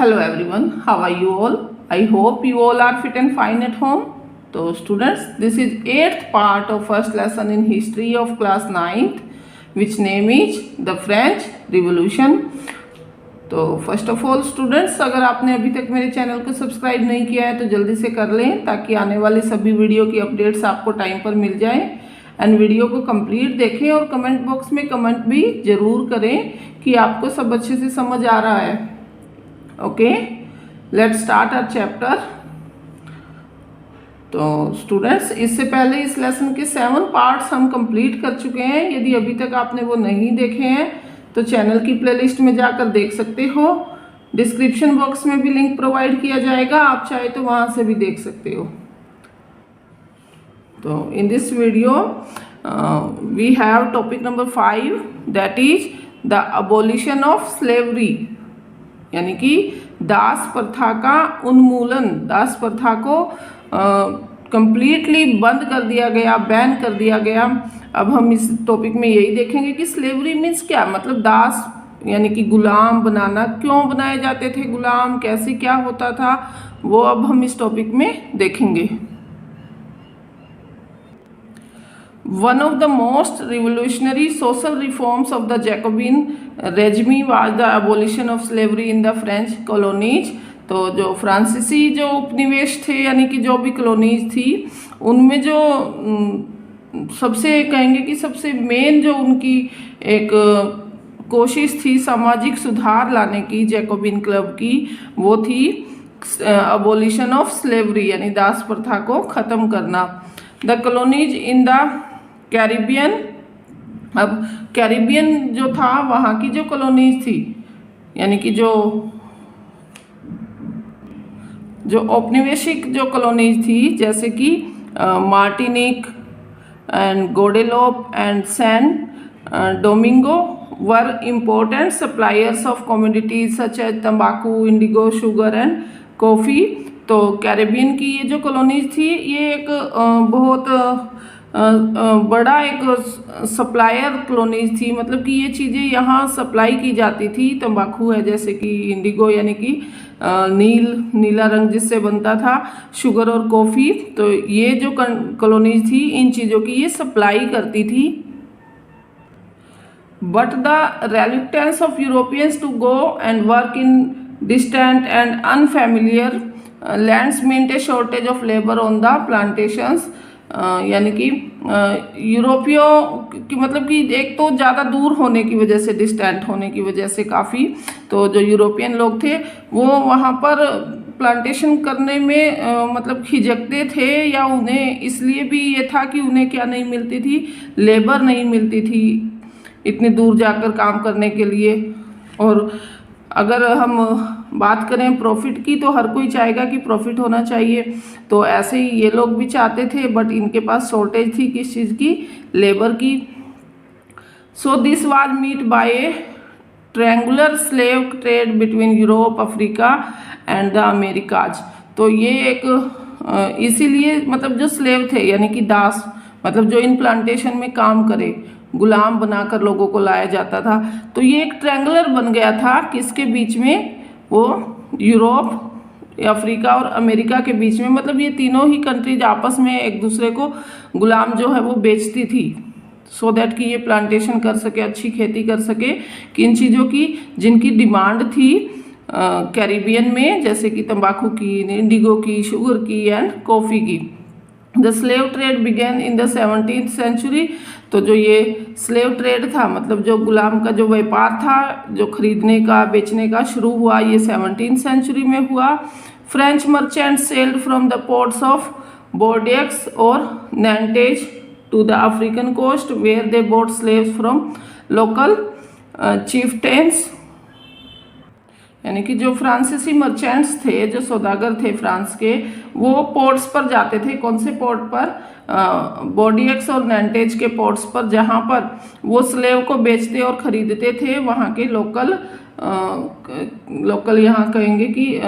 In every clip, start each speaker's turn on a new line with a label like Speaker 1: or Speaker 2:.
Speaker 1: Hello everyone, how are you all? I hope you all are fit and fine at home. So students, this is 8th part of first lesson in history of class 9th, which name is the French Revolution. तो first of all students, अगर आपने अभी तक मेरे channel को subscribe नहीं किया है तो जल्दी से कर लें ताकि आने वाली सभी वीडियो की अपडेट्स आपको टाइम पर मिल जाए। एंड वीडियो को कंप्लीट देखें और कमेंट बॉक्स में कमेंट भी ज़रूर करें कि आपको सब अच्छे से समझ आ रहा है। Okay, let's start our chapter. तो स्टूडेंट्स, इससे पहले इस लेसन के 7 पार्ट्स हम कंप्लीट कर चुके हैं। यदि अभी तक आपने वो नहीं देखे हैं तो चैनल की प्लेलिस्ट में जाकर देख सकते हो। डिस्क्रिप्शन बॉक्स में भी लिंक प्रोवाइड किया जाएगा, आप चाहे तो वहाँ से भी देख सकते हो। तो in this video we have topic number 5, that is the abolition of slavery, यानी कि दास प्रथा का उन्मूलन। दास प्रथा को कंप्लीटली बंद कर दिया गया, बैन कर दिया गया। अब हम इस टॉपिक में यही देखेंगे कि स्लेवरी मीन्स क्या, मतलब दास यानी कि गुलाम बनाना, क्यों बनाए जाते थे गुलाम, कैसे क्या होता था, वो अब हम इस टॉपिक में देखेंगे। One of the most revolutionary social reforms of the Jacobin regime was the abolition of slavery in the French colonies। तो जो फ्रांसीसी जो उपनिवेश थे यानी कि जो भी कॉलोनीज थी, उनमें जो सबसे कहेंगे कि सबसे मेन जो उनकी एक कोशिश थी सामाजिक सुधार लाने की जैकोबिन क्लब की, वो थी अबोलिशन ऑफ स्लेवरी, यानी दास प्रथा को ख़त्म करना। The colonies in the Caribbean, अब कैरिबियन जो था वहाँ की जो कॉलोनीज थी, यानी कि जो औपनिवेशिक जो कॉलोनीज थी, जैसे कि Martinique and Guadeloupe and San Domingo were important suppliers of commodities such as तंबाकू, इंडिगो, शुगर एंड कॉफ़ी। तो कैरिबियन की ये जो कॉलोनीज थी, ये एक बहुत बड़ा एक सप्लायर कॉलोनीज थी, मतलब कि ये चीज़ें यहाँ सप्लाई की जाती थी। तंबाकू है जैसे कि इंडिगो यानी कि नीला रंग जिससे बनता था, शुगर और कॉफ़ी। तो ये जो कॉलोनीज थी, इन चीज़ों की ये सप्लाई करती थी। But the reluctance of Europeans to go and work in distant and unfamiliar lands meant a shortage of labour on the plantations. यानी कि यूरोपियों की मतलब कि एक तो ज़्यादा दूर होने की वजह से, डिस्टेंट होने की वजह से काफ़ी, तो जो यूरोपियन लोग थे वो वहाँ पर प्लांटेशन करने में मतलब खिजकते थे, या उन्हें इसलिए भी ये था कि उन्हें क्या नहीं मिलती थी, लेबर नहीं मिलती थी इतनी दूर जाकर काम करने के लिए। और अगर हम बात करें प्रॉफिट की, तो हर कोई चाहेगा कि प्रॉफिट होना चाहिए, तो ऐसे ही ये लोग भी चाहते थे, बट इनके पास शॉर्टेज थी किस चीज़ की, लेबर की। So this was meet by a triangular slave trade between Europe, Africa and the Americas. तो ये एक इसीलिए मतलब जो स्लेव थे यानी कि दास, मतलब जो इन प्लांटेशन में काम करे, गुलाम बनाकर लोगों को लाया जाता था। तो ये एक ट्रायंगुलर बन गया था किसके बीच में, वो यूरोप, अफ्रीका और अमेरिका के बीच में। मतलब ये तीनों ही कंट्रीज आपस में एक दूसरे को गुलाम जो है वो बेचती थी, सो दैट कि ये प्लांटेशन कर सके, अच्छी खेती कर सके, किन चीज़ों की, जिनकी डिमांड थी कैरिबियन में, जैसे कि तंबाकू की, इंडिगो की, शुगर की एंड कॉफ़ी की। The slave trade began in the 17th century. तो जो ये स्लेव ट्रेड था, मतलब जो गुलाम का जो व्यापार था, जो खरीदने का बेचने का शुरू हुआ, ये 17th सेंचुरी में हुआ। French merchants sailed from the ports of Bordeaux और Nantes to the African coast where they bought slaves from local chieftains. यानी कि जो फ्रांसीसी मर्चेंट्स थे, जो सौदागर थे फ्रांस के, वो पोर्ट्स पर जाते थे। कौन से पोर्ट पर, बोर्डियक्स और नैंटेज के पोर्ट्स पर, जहाँ पर वो स्लेव को बेचते और ख़रीदते थे वहाँ के लोकल यहाँ कहेंगे कि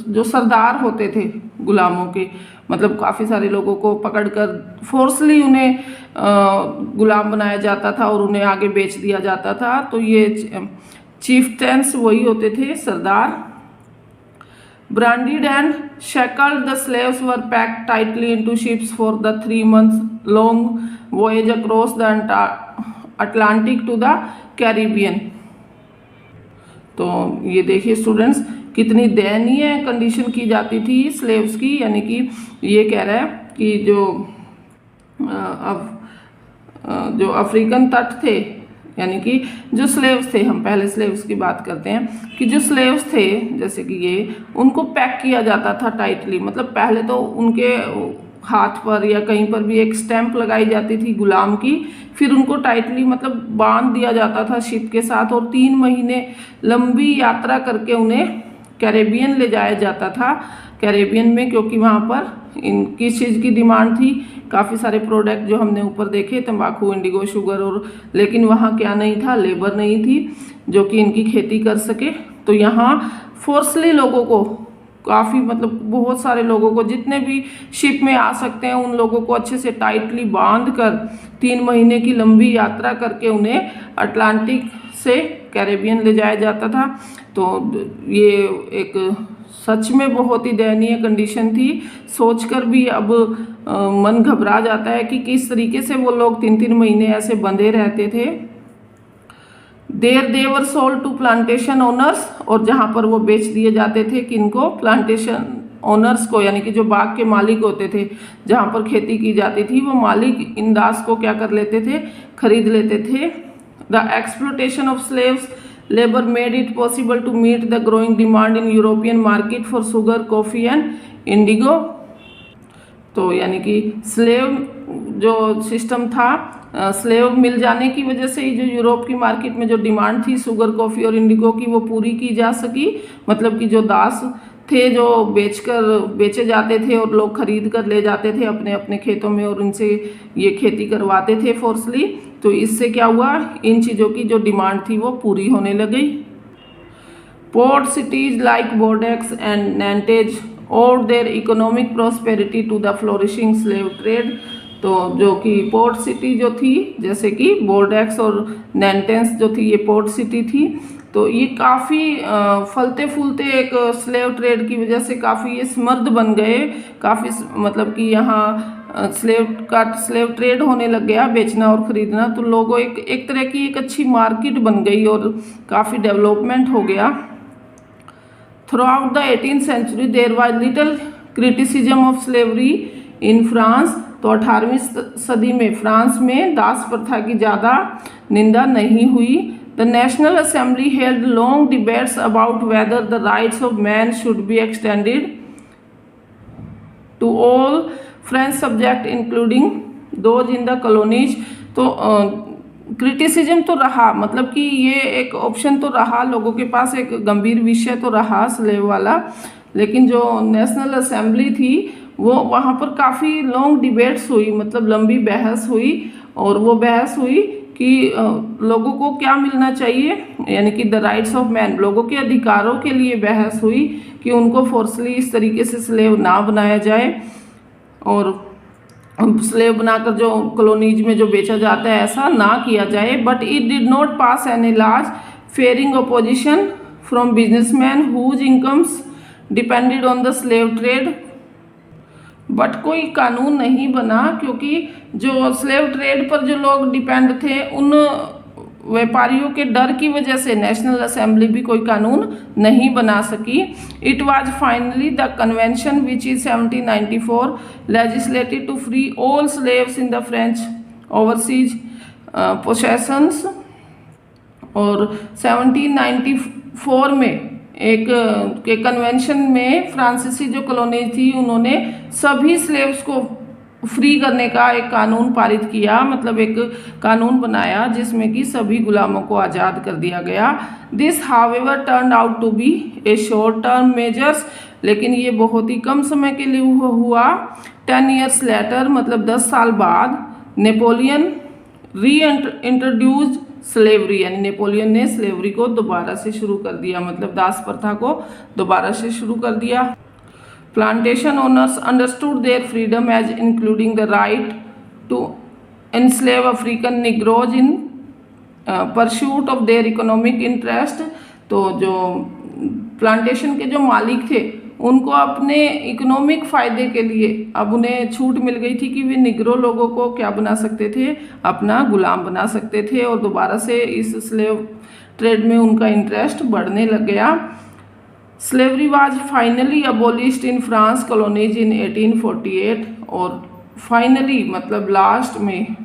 Speaker 1: जो सरदार होते थे गुलामों के, मतलब काफ़ी सारे लोगों को पकड़कर फोर्सली उन्हें गुलाम बनाया जाता था और उन्हें आगे बेच दिया जाता था। तो ये चीफ्टेंस वही होते थे, सरदार। Branded and shackled, the slaves were packed tightly into ships for the 3 months long voyage across the Atlantic to the Caribbean। तो ये देखिए स्टूडेंट्स, कितनी दयनीय कंडीशन की जाती थी स्लेव्स की, यानी कि ये कह रहा है कि जो अफ्रीकन तट थे, यानी कि जो स्लेव्स थे, हम पहले स्लेव्स की बात करते हैं कि जो स्लेव्स थे जैसे कि ये, उनको पैक किया जाता था टाइटली। मतलब पहले तो उनके हाथ पर या कहीं पर भी एक स्टैंप लगाई जाती थी गुलाम की, फिर उनको टाइटली मतलब बांध दिया जाता था शिप के साथ, और 3 महीने लंबी यात्रा करके उन्हें कैरेबियन ले जाया जाता था। कैरेबियन में, क्योंकि वहाँ पर किस चीज़ की डिमांड थी, काफ़ी सारे प्रोडक्ट जो हमने ऊपर देखे, तंबाकू, इंडिगो, शुगर, और लेकिन वहाँ क्या नहीं था, लेबर नहीं थी जो कि इनकी खेती कर सके। तो यहाँ फोर्सली लोगों को, काफ़ी मतलब बहुत सारे लोगों को, जितने भी शिप में आ सकते हैं उन लोगों को अच्छे से टाइटली बांध कर 3 महीने की लंबी यात्रा करके उन्हें अटलांटिक से कैरेबियन ले जाया जाता था। तो ये एक सच में बहुत ही दयनीय कंडीशन थी। सोचकर भी अब मन घबरा जाता है कि किस तरीके से वो लोग 3-3 महीने ऐसे बंधे रहते थे। They were sold to plantation owners, और जहाँ पर वो बेच दिए जाते थे किनको, प्लांटेशन ओनर्स को, यानी कि जो बाग के मालिक होते थे, जहाँ पर खेती की जाती थी, वो मालिक इन दास को क्या कर लेते थे, खरीद लेते थे। The exploitation of slaves labour made it possible to meet the growing demand in European market for sugar, coffee and indigo. तो यानी कि स्लेव जो सिस्टम था, स्लेव मिल जाने की वजह से ही जो यूरोप की मार्केट में जो डिमांड थी शुगर, कॉफ़ी और इंडिगो की, वो पूरी की जा सकी। मतलब कि जो दास थे जो बेचे जाते थे और लोग खरीद कर ले जाते थे अपने अपने खेतों में और उनसे ये खेती करवाते थे फोर्सली। तो इससे क्या हुआ, इन चीज़ों की जो डिमांड थी वो पूरी होने लग गई। Port cities like Bordeaux and Nantes और their economic prosperity to the flourishing slave trade. तो जो कि पोर्ट सिटी जो थी, जैसे कि बोर्डेक्स और नैंटेंस जो थी, ये पोर्ट सिटी थी। तो ये काफ़ी फलते फूलते एक स्लेव ट्रेड की वजह से काफ़ी ये समृद्ध बन गए। काफ़ी मतलब कि यहाँ स्लेव ट्रेड होने लग गया, बेचना और ख़रीदना। तो लोगों एक तरह की एक अच्छी मार्केट बन गई और काफ़ी डेवलपमेंट हो गया। Throughout the 18th century there was little criticism of slavery in France. तो 18वीं सदी में फ्रांस में दास प्रथा की ज़्यादा निंदा नहीं हुई। The National Assembly held long debates about whether the rights of man should be extended to all French subject including those in the colonies. तो क्रिटिसिज्म तो रहा, मतलब कि ये एक ऑप्शन तो रहा, लोगों के पास एक गंभीर विषय तो रहा स्लेव वाला। लेकिन जो नेशनल असेंबली थी वो वहाँ पर काफ़ी लॉन्ग डिबेट्स हुई, मतलब लंबी बहस हुई। और वो बहस हुई कि लोगों को क्या मिलना चाहिए, यानी कि द राइट्स ऑफ मैन, लोगों के अधिकारों के लिए बहस हुई कि उनको फोर्सली इस तरीके से स्लेव ना बनाया जाए और स्लेव बनाकर जो कॉलोनीज में जो बेचा जाता है ऐसा ना किया जाए। But it did not pass any laws fearing opposition from businessman whose incomes depended on the slave trade. But कोई कानून नहीं बना, क्योंकि जो स्लेव ट्रेड पर जो लोग डिपेंड थे उन व्यापारियों के डर की वजह से नेशनल असेंबली भी कोई कानून नहीं बना सकी। It was finally the convention which is 1794 legislated to free all slaves in the French overseas possessions. और 1794 में एक के कन्वेंशन में फ्रांसीसी जो कॉलोनी थी उन्होंने सभी स्लेव्स को फ्री करने का एक कानून पारित किया, मतलब एक कानून बनाया जिसमें कि सभी गुलामों को आज़ाद कर दिया गया। This however turn out to be a short term measures, लेकिन ये बहुत ही कम समय के लिए हुआ। 10 years लेटर, मतलब 10 साल बाद, नेपोलियन री इंट्रोड्यूस्ड स्लेवरी, यानी नेपोलियन ने स्लेवरी को दोबारा से शुरू कर दिया, मतलब दास प्रथा को दोबारा से शुरू कर दिया। Plantation owners understood their freedom as including the right to enslave African negroes in pursuit of their economic interest. तो जो प्लांटेशन के जो मालिक थे उनको अपने इकोनॉमिक फ़ायदे के लिए अब उन्हें छूट मिल गई थी कि वे निग्रो लोगों को क्या बना सकते थे, अपना गुलाम बना सकते थे, और दोबारा से इस स्लेव ट्रेड में उनका इंटरेस्ट बढ़ने लग गया। Slavery was finally abolished in France colonies इन 1848, और फाइनली मतलब लास्ट में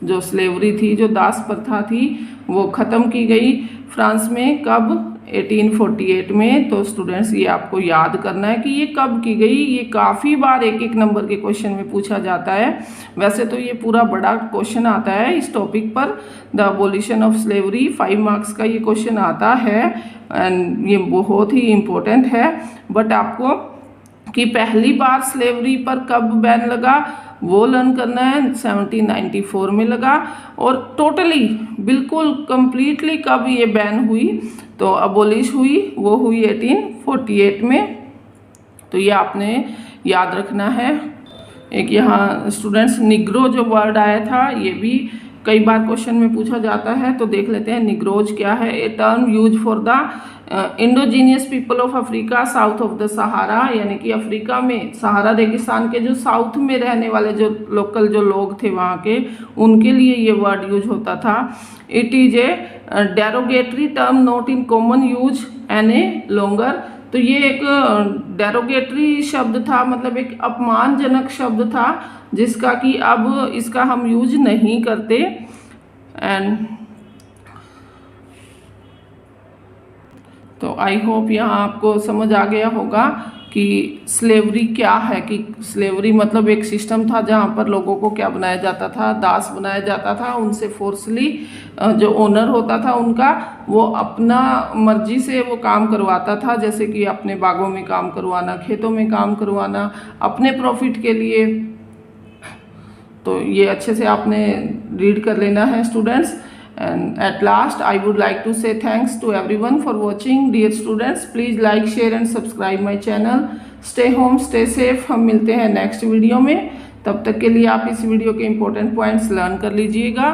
Speaker 1: जो स्लेवरी थी, जो दास प्रथा थी, वो ख़त्म की गई फ्रांस में। कब? 1848 में। तो स्टूडेंट्स ये आपको याद करना है कि ये कब की गई। ये काफ़ी बार एक एक नंबर के क्वेश्चन में पूछा जाता है। वैसे तो ये पूरा बड़ा क्वेश्चन आता है इस टॉपिक पर, the abolition of slavery. 5 marks का ये क्वेश्चन आता है एंड ये बहुत ही इम्पोर्टेंट है। बट आपको कि पहली बार स्लेवरी पर कब बैन लगा वो लर्न करना है। 1794 में लगा, और टोटली बिल्कुल कंप्लीटली कब ये बैन हुई, तो अबोलिश हुई, वो हुई 1848 में। तो ये आपने याद रखना है। एक यहाँ स्टूडेंट्स निग्रो जो वर्ड आया था, ये भी कई बार क्वेश्चन में पूछा जाता है, तो देख लेते हैं निग्रोज क्या है। A term use for the indigenous people of Africa south of the Sahara, यानी कि अफ्रीका में सहारा रेगिस्तान के जो साउथ में रहने वाले जो लोकल जो लोग थे वहाँ के, उनके लिए ये वर्ड यूज होता था। It is a derogatory term not in common use any longer. तो ये एक डेरोगेटरी शब्द था, मतलब एक अपमानजनक शब्द था, जिसका कि अब इसका हम यूज नहीं करते। एंड तो आई होप यहाँ आपको समझ आ गया होगा कि स्लेवरी क्या है। कि स्लेवरी मतलब एक सिस्टम था जहाँ पर लोगों को क्या बनाया जाता था, दास बनाया जाता था। उनसे फोर्सली जो ओनर होता था उनका, वो अपना मर्जी से वो काम करवाता था, जैसे कि अपने बागों में काम करवाना, खेतों में काम करवाना, अपने प्रॉफिट के लिए। तो ये अच्छे से आपने रीड कर लेना है students. And at last I would like to say thanks to everyone for watching. Dear students, please like, share and subscribe my channel. Stay home, stay safe. हम मिलते हैं नेक्स्ट वीडियो में। तब तक के लिए आप इस वीडियो के इम्पोर्टेंट पॉइंट्स लर्न कर लीजिएगा।